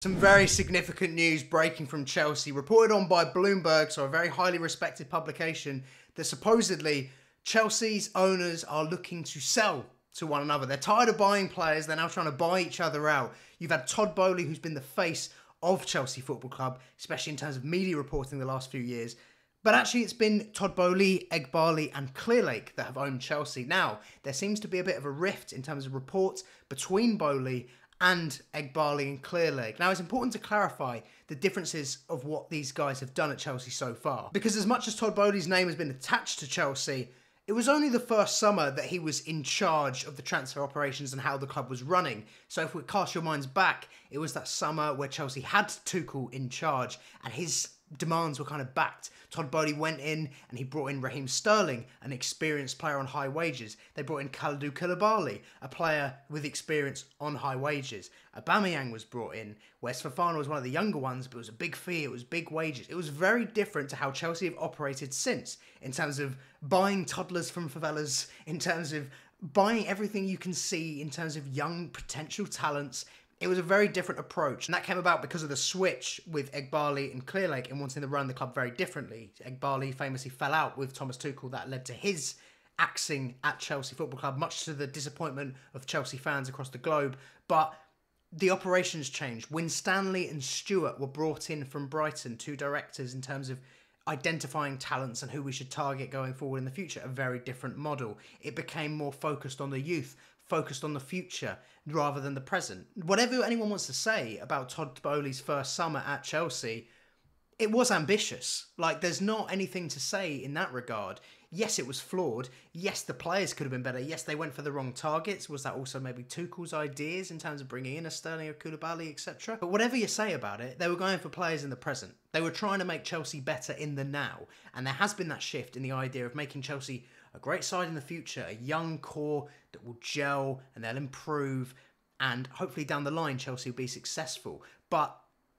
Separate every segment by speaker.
Speaker 1: Some very significant news breaking from Chelsea, reported on by Bloomberg, so a very highly respected publication, that supposedly Chelsea's owners are looking to sell to one another. They're tired of buying players, they're now trying to buy each other out. You've had Todd Boehly, who's been the face of Chelsea Football Club, especially in terms of media reporting the last few years. But actually, it's been Todd Boehly, Boehly and Clearlake that have owned Chelsea. Now, there seems to be a bit of a rift in terms of reports between Boehly and Boehly and Clearlake. Now, it's important to clarify the differences of what these guys have done at Chelsea so far. Because as much as Todd Boehly's name has been attached to Chelsea, it was only the first summer that he was in charge of the transfer operations and how the club was running. So if we cast your minds back, it was that summer where Chelsea had Tuchel in charge and his demands were kind of backed. Todd Boehly went in and he brought in Raheem Sterling, an experienced player on high wages. They brought in Kalidou Koulibaly, a player with experience on high wages. Aubameyang was brought in, where Fofana was one of the younger ones, but it was a big fee, it was big wages. It was very different to how Chelsea have operated since, in terms of buying toddlers from favelas, in terms of buying everything you can see, in terms of young potential talents. It was a very different approach, and that came about because of the switch with Boehly and Clearlake and wanting to run the club very differently. Boehly famously fell out with Thomas Tuchel. That led to his axing at Chelsea Football Club, much to the disappointment of Chelsea fans across the globe. But the operations changed. Winstanley and Stewart were brought in from Brighton, two directors in terms of identifying talents and who we should target going forward in the future. A very different model. It became more focused on the youth, focused on the future rather than the present. Whatever anyone wants to say about Todd Boehly's first summer at Chelsea, it was ambitious. Like, there's not anything to say in that regard. Yes, it was flawed. Yes, the players could have been better. Yes, they went for the wrong targets. Was that also maybe Tuchel's ideas in terms of bringing in a Sterling or Koulibaly, etc.? But whatever you say about it, they were going for players in the present. They were trying to make Chelsea better in the now. And there has been that shift in the idea of making Chelsea a great side in the future, a young core that will gel and they'll improve, and hopefully down the line Chelsea will be successful. But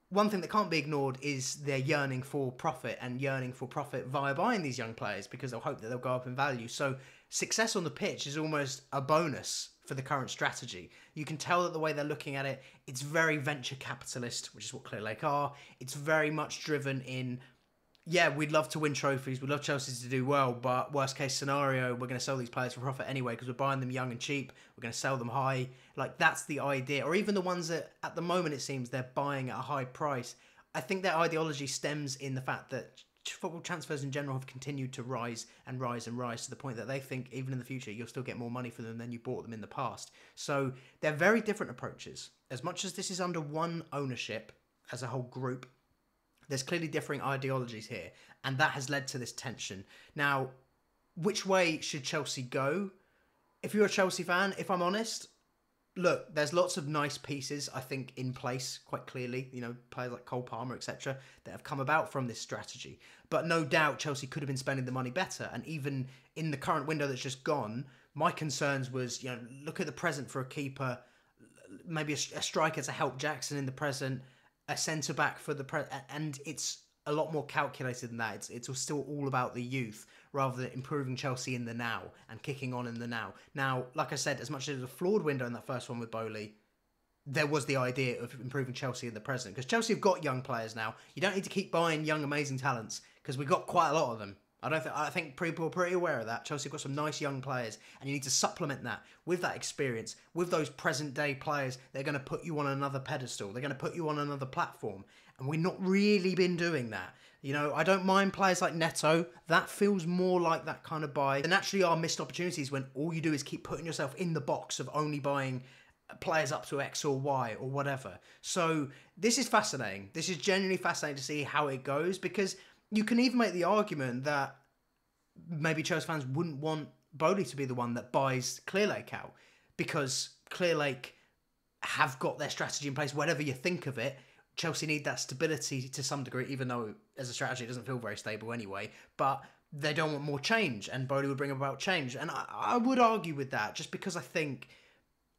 Speaker 1: one thing that can't be ignored is their yearning for profit, and yearning for profit via buying these young players because they'll hope that they'll go up in value. So success on the pitch is almost a bonus for the current strategy. You can tell that the way they're looking at it, it's very venture capitalist, which is what Clearlake are. It's very much driven in, yeah, we'd love to win trophies, we'd love Chelsea to do well, but worst case scenario, we're going to sell these players for profit anyway because we're buying them young and cheap, we're going to sell them high. Like, that's the idea. Or even the ones that, at the moment, it seems they're buying at a high price. I think their ideology stems in the fact that football transfers in general have continued to rise and rise and rise to the point that they think even in the future you'll still get more money for them than you bought them in the past. So they're very different approaches. As much as this is under one ownership as a whole group, there's clearly differing ideologies here, and that has led to this tension. Now, which way should Chelsea go? If you're a Chelsea fan, if I'm honest, look, there's lots of nice pieces, I think, in place, quite clearly. You know, players like Cole Palmer, etc., that have come about from this strategy. But no doubt Chelsea could have been spending the money better. And even in the current window that's just gone, my concerns was, you know, look at the present for a keeper, maybe a striker to help Jackson in the present, a centre-back for the and it's a lot more calculated than that. It's still all about the youth rather than improving Chelsea in the now and kicking on in the now. Now, like I said, as much as it was a flawed window in that first one with Boehly, there was the idea of improving Chelsea in the present, because Chelsea have got young players now. You don't need to keep buying young, amazing talents because we've got quite a lot of them. I think people are pretty aware of that. Chelsea have got some nice young players, and you need to supplement that with that experience, with those present-day players. They're going to put you on another pedestal. They're going to put you on another platform, and we've not really been doing that. You know, I don't mind players like Neto. That feels more like that kind of buy. There naturally are missed opportunities when all you do is keep putting yourself in the box of only buying players up to X or Y or whatever. So this is fascinating. This is genuinely fascinating to see how it goes, because you can even make the argument that maybe Chelsea fans wouldn't want Boehly to be the one that buys Clearlake out, because Clearlake have got their strategy in place. Whatever you think of it, Chelsea need that stability to some degree, even though as a strategy it doesn't feel very stable anyway. But they don't want more change, and Boehly would bring about change. And I would argue with that, just because I think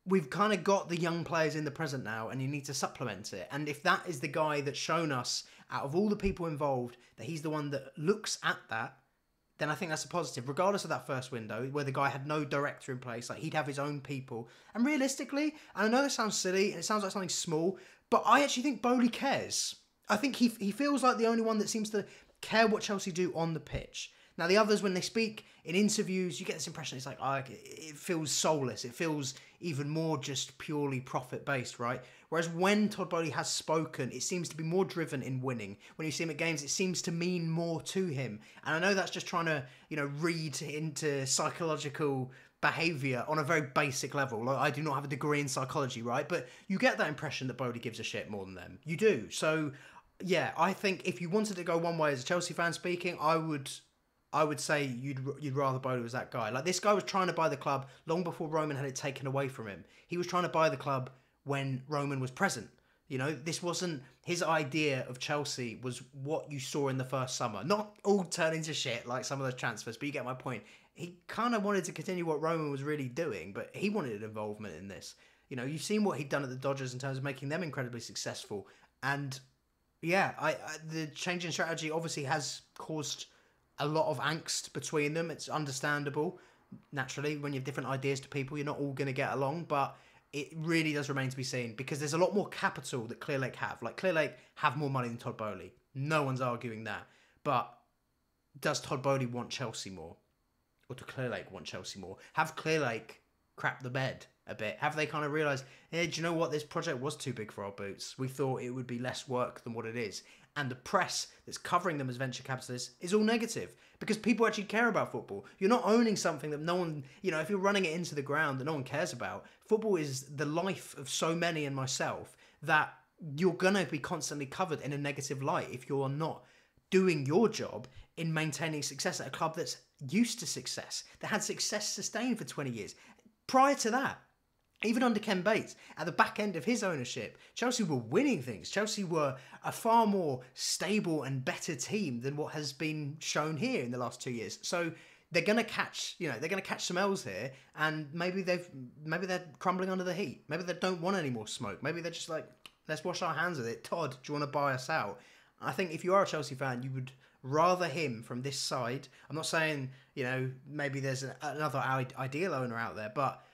Speaker 1: we've kind of got the young players in the present now, and you need to supplement it. And if that is the guy that's shown us, out of all the people involved, that he's the one that looks at that, then I think that's a positive, regardless of that first window, where the guy had no director in place. Like, he'd have his own people. And realistically, and I know this sounds silly, and it sounds like something small, But I actually think Boehly cares. I think he feels like the only one that seems to care what Chelsea do on the pitch. Now, the others, when they speak in interviews, you get this impression it's like, oh, it feels soulless. It feels even more just purely profit-based, right? Whereas when Todd Boehly has spoken, it seems to be more driven in winning. When you see him at games, it seems to mean more to him. And I know that's just trying to, read into psychological behaviour on a very basic level. Like, I do not have a degree in psychology, right? But you get that impression that Boehly gives a shit more than them. You do. So, yeah, I think if you wanted to go one way as a Chelsea fan speaking, I would say you'd rather Boehly was that guy. Like, this guy was trying to buy the club long before Roman had it taken away from him. He was trying to buy the club when Roman was present. This wasn't his idea of Chelsea, was what you saw in the first summer. Not all turn into shit like some of those transfers, but you get my point. He kind of wanted to continue what Roman was really doing, but he wanted involvement in this. You've seen what he'd done at the Dodgers in terms of making them incredibly successful. And yeah, the change in strategy obviously has caused a lot of angst between them. It's understandable. Naturally, when you have different ideas to people, you're not all going to get along, but it really does remain to be seen because there's a lot more capital that Clearlake have. Like, Clearlake have more money than Todd Boehly. No one's arguing that. But does Todd Boehly want Chelsea more? Or do Clearlake want Chelsea more? Have Clearlake crap the bed a bit? Have they kind of realised, hey, do you know what? This project was too big for our boots. We thought it would be less work than what it is. And the press that's covering them as venture capitalists is all negative because people actually care about football. You're not owning something that no one, if you're running it into the ground that no one cares about. Football is the life of so many and myself that you're going to be constantly covered in a negative light if you're not doing your job in maintaining success at a club that's used to success, that had success sustained for 20 years. Prior to that, even under Ken Bates, at the back end of his ownership, Chelsea were winning things. Chelsea were a far more stable and better team than what has been shown here in the last 2 years. So they're going to catch, some L's here, and maybe they're crumbling under the heat. Maybe they don't want any more smoke. Maybe they're just like, let's wash our hands with it. Todd, do you want to buy us out? I think if you are a Chelsea fan, you would rather him from this side. I'm not saying, maybe there's another ideal owner out there, but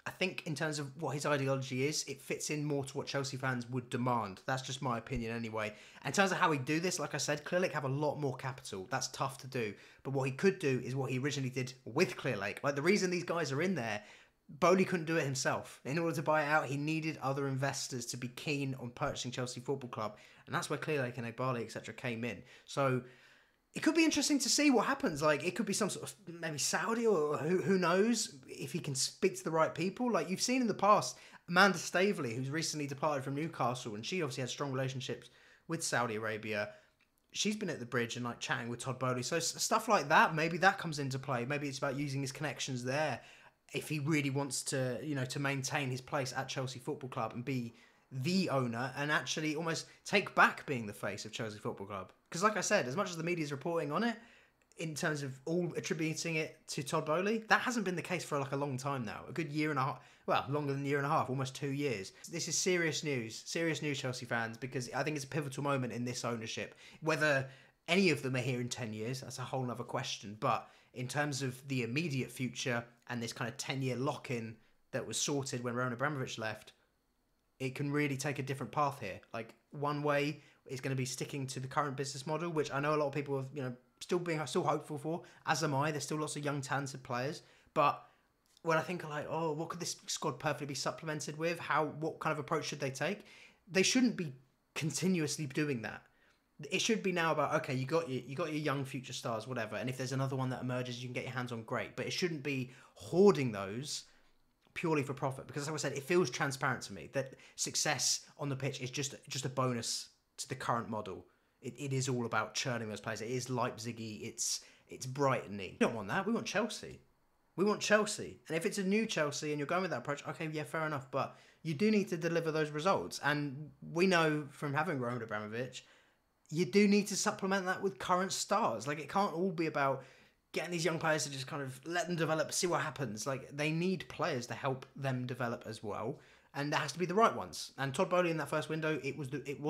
Speaker 1: I think in terms of what his ideology is, it fits in more to what Chelsea fans would demand. That's just my opinion anyway. And in terms of how he'd do this, like I said, Clearlake have a lot more capital. That's tough to do. But what he could do is what he originally did with Clearlake. Like, the reason these guys are in there, Boehly couldn't do it himself. In order to buy it out, he needed other investors to be keen on purchasing Chelsea Football Club. And that's where Clearlake and Egbali, etc. came in. So it could be interesting to see what happens. Like, it could be some sort of maybe Saudi or who knows if he can speak to the right people. Like, you've seen in the past, Amanda Staveley, who's recently departed from Newcastle, and she obviously has strong relationships with Saudi Arabia. She's been at the bridge and like chatting with Todd Boehly. So stuff like that, maybe that comes into play. Maybe it's about using his connections there if he really wants to, to maintain his place at Chelsea Football Club and be the owner and actually almost take back being the face of Chelsea Football Club. Because like I said, as much as the media is reporting on it, in terms of all attributing it to Todd Boehly, that hasn't been the case for like a long time now. A good year and a half, well, longer than a year and a half, almost 2 years. This is serious news, Chelsea fans, because I think it's a pivotal moment in this ownership. Whether any of them are here in 10 years, that's a whole other question. But in terms of the immediate future and this kind of 10-year lock-in that was sorted when Roman Abramovich left, it can really take a different path here. Like, one way is going to be sticking to the current business model, which I know a lot of people are, still hopeful for, as am I. There's still lots of young, talented players. But when I think of like, oh, what could this squad perfectly be supplemented with? What kind of approach should they take? They shouldn't be continuously doing that. It should be now about, okay, you got your young future stars, whatever, and if there's another one that emerges you can get your hands on, great. But it shouldn't be hoarding those purely for profit, because as I said, it feels transparent to me that success on the pitch is just a bonus to the current model. It is all about churning those players. It is Leipzig-y, it's Brighton-y. We don't want that. We want Chelsea. We want Chelsea. And if it's a new Chelsea and you're going with that approach, okay, yeah, fair enough. But you do need to deliver those results. And we know from having Roman Abramovich, you do need to supplement that with current stars. Like, it can't all be about getting these young players to just kind of let them develop, see what happens. Like, they need players to help them develop as well. And that has to be the right ones. And Todd Boehly in that first window, it was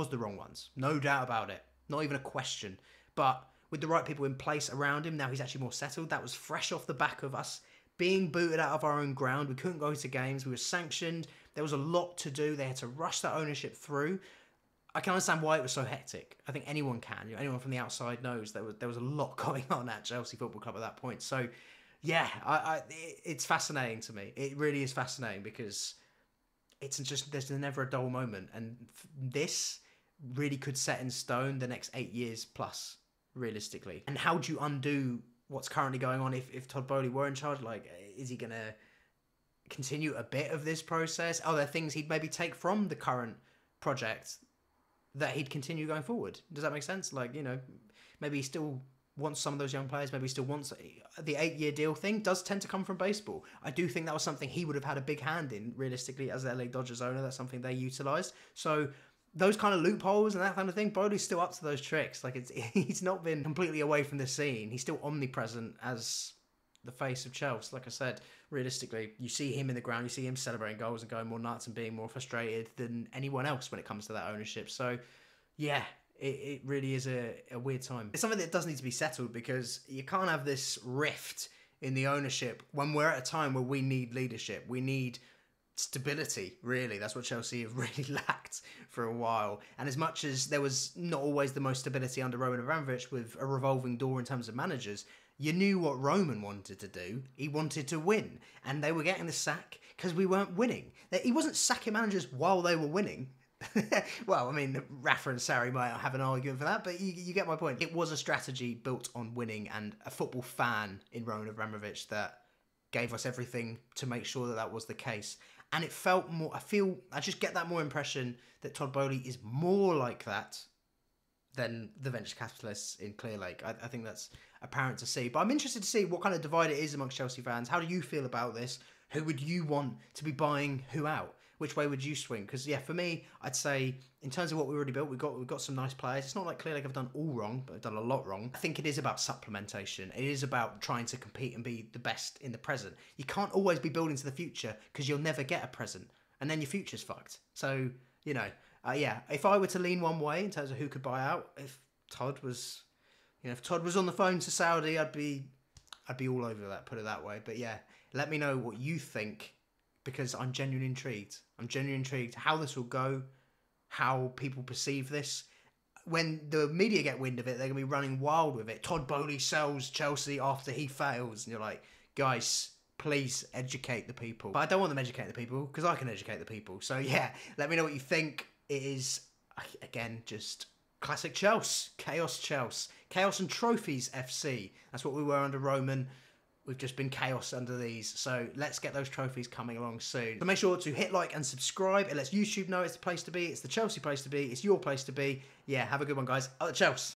Speaker 1: the wrong ones. No doubt about it. Not even a question. But with the right people in place around him, now he's actually more settled. That was fresh off the back of us being booted out of our own ground. We couldn't go to games. We were sanctioned. There was a lot to do. They had to rush that ownership through. I can understand why it was so hectic. I think anyone can. Anyone from the outside knows there was a lot going on at Chelsea Football Club at that point. So, yeah, it's fascinating to me. It really is fascinating because it's just there's never a dull moment, and this really could set in stone the next 8 years plus, realistically. And how do you undo what's currently going on if Todd Boehly were in charge? Like, is he going to continue a bit of this process? Are there things he'd maybe take from the current project that he'd continue going forward? Does that make sense? Like, maybe he still wants some of those young players. Maybe he still wants the 8-year deal thing does tend to come from baseball. I do think that was something he would have had a big hand in, realistically, as the LA Dodgers owner. That's something they utilised. So those kind of loopholes and that kind of thing, Boehly's still up to those tricks. Like, he's not been completely away from the scene. He's still omnipresent as the face of Chelsea. Like I said, realistically, you see him in the ground, you see him celebrating goals and going more nuts and being more frustrated than anyone else when it comes to that ownership. So, yeah, it really is a weird time. It's something that does need to be settled, because you can't have this rift in the ownership when we're at a time where we need leadership. We need stability, really. That's what Chelsea have really lacked for a while. And as much as there was not always the most stability under Roman Abramovich with a revolving door in terms of managers, you knew what Roman wanted to do. He wanted to win. And they were getting the sack because we weren't winning. He wasn't sacking managers while they were winning. Well, I mean, Rafa and Sarri might have an argument for that, but you get my point. It was a strategy built on winning, and a football fan in Roman Abramovich that gave us everything to make sure that that was the case. And it felt more, I just get that more impression that Todd Boehly is more like that than the venture capitalists in Clearlake. I think that's apparent to see. But I'm interested to see what kind of divide it is amongst Chelsea fans. How do you feel about this? Who would you want to be buying who out? Which way would you swing? Because, yeah, for me, I'd say in terms of what we already built, we've got some nice players. It's not like Clearlake have done all wrong, but they've done a lot wrong. I think it is about supplementation. It is about trying to compete and be the best in the present. You can't always be building to the future, because you'll never get a present, and then your future's fucked. So, yeah, if I were to lean one way in terms of who could buy out, if Todd was on the phone to Saudi, I'd be all over that, put it that way. But yeah, let me know what you think, because I'm genuinely intrigued. I'm genuinely intrigued how this will go, how people perceive this. When the media get wind of it, they're going to be running wild with it. Todd Boehly sells Chelsea after he fails. And you're like, guys, please educate the people. But I don't want them educating the people, because I can educate the people. So yeah, let me know what you think. It is, again, just classic Chelsea. Chaos Chelsea. Chaos and Trophies FC. That's what we were under Roman. We've just been chaos under these. So let's get those trophies coming along soon. So make sure to hit like and subscribe. It lets YouTube know it's the place to be. It's the Chelsea place to be. It's your place to be. Yeah, have a good one, guys. Chelsea.